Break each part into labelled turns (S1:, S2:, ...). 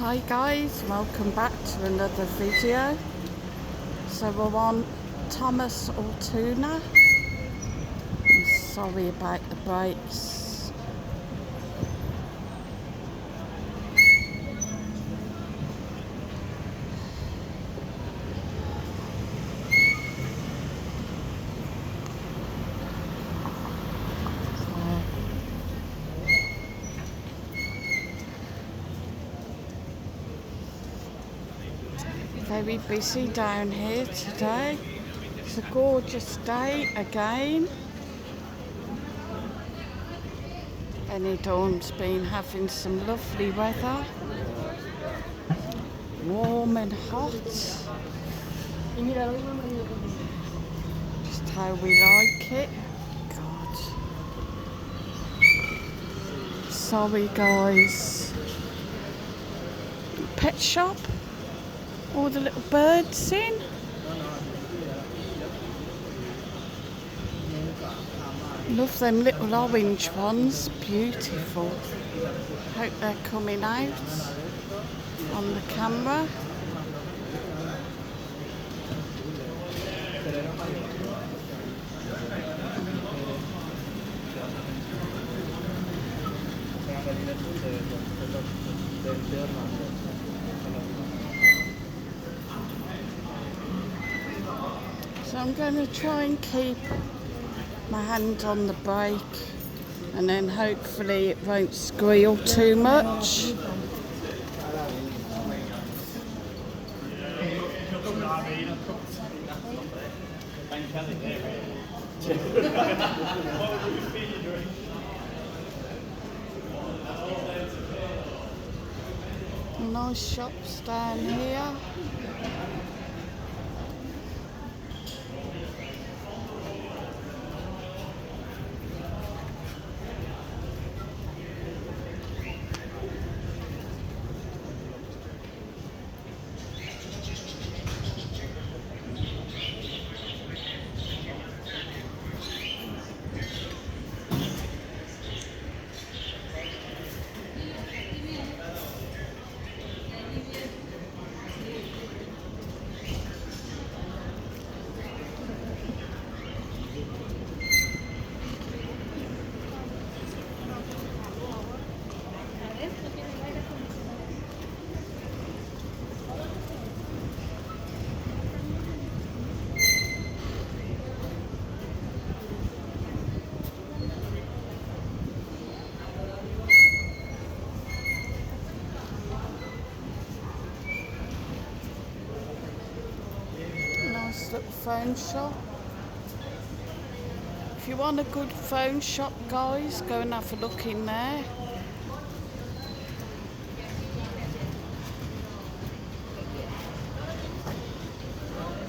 S1: Hi guys, welcome back to another video. So we're on Tomas Ortuno. I'm sorry about the brakes. Very busy down here today. It's a gorgeous day again. Benidorm's been having some lovely weather. Warm and hot. Just how we like it. God. Sorry guys. Pet shop. All the little birds in. Love them little orange ones, beautiful. Hope they're coming out on the camera. So I'm going to try and keep my hand on the brake and then hopefully it won't squeal too much. Nice shops down here. Little phone shop. If you want a good phone shop, guys, go and have a look in there.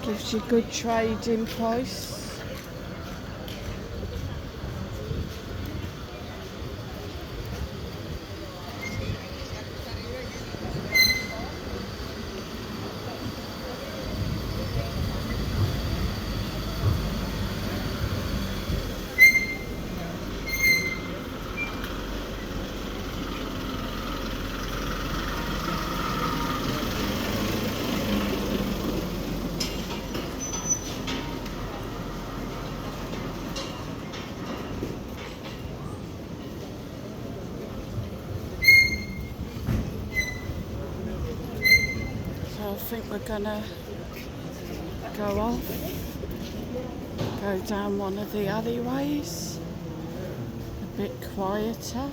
S1: Gives you good trading price. I think we're gonna go off, go down one of the alleyways, a bit quieter.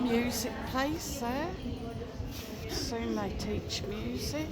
S1: Music place there. Soon they teach music.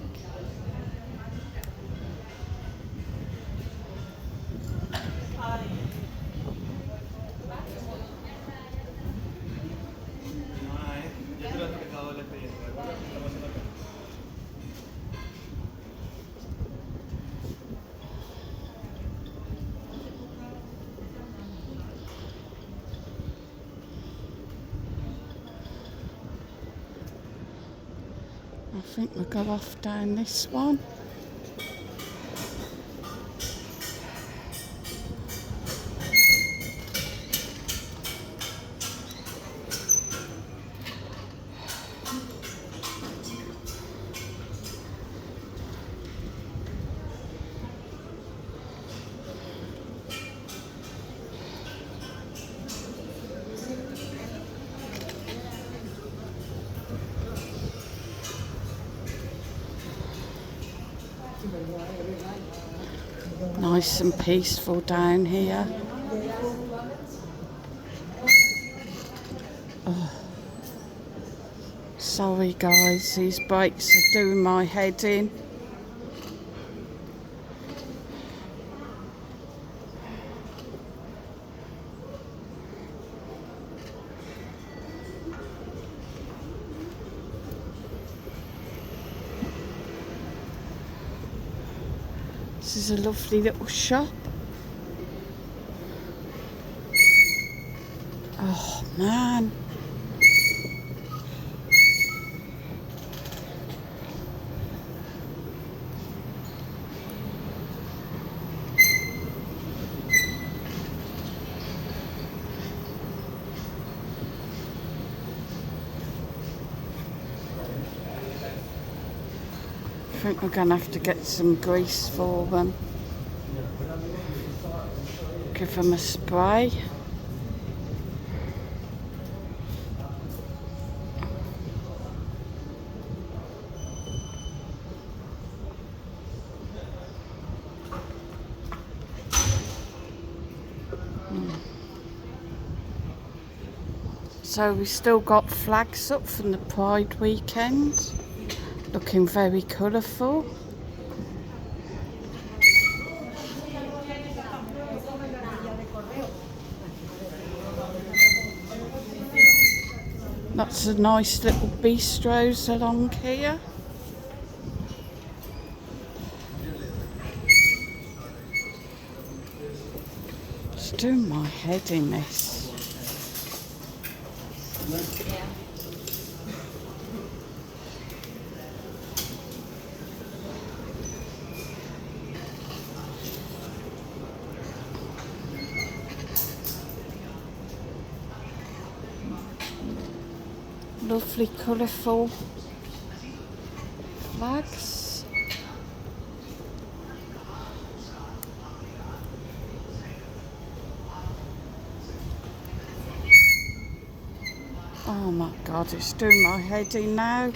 S1: think we'll go off down this one. Nice and peaceful down here. Oh. Sorry guys, these brakes are doing my head in. This is a lovely little shop. Oh man. I think we're going to have to get some grease for them. Give them a spray. So we still got flags up from the Pride weekend. Looking very colourful. Lots of nice little bistros along here. It's doing my head in this. Lovely colourful flags. Oh my God, it's doing my head in now.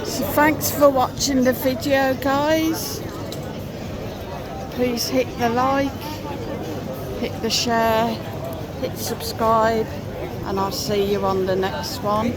S1: So thanks for watching the video, guys. Please hit the like, hit the share, hit subscribe, and I'll see you on the next one.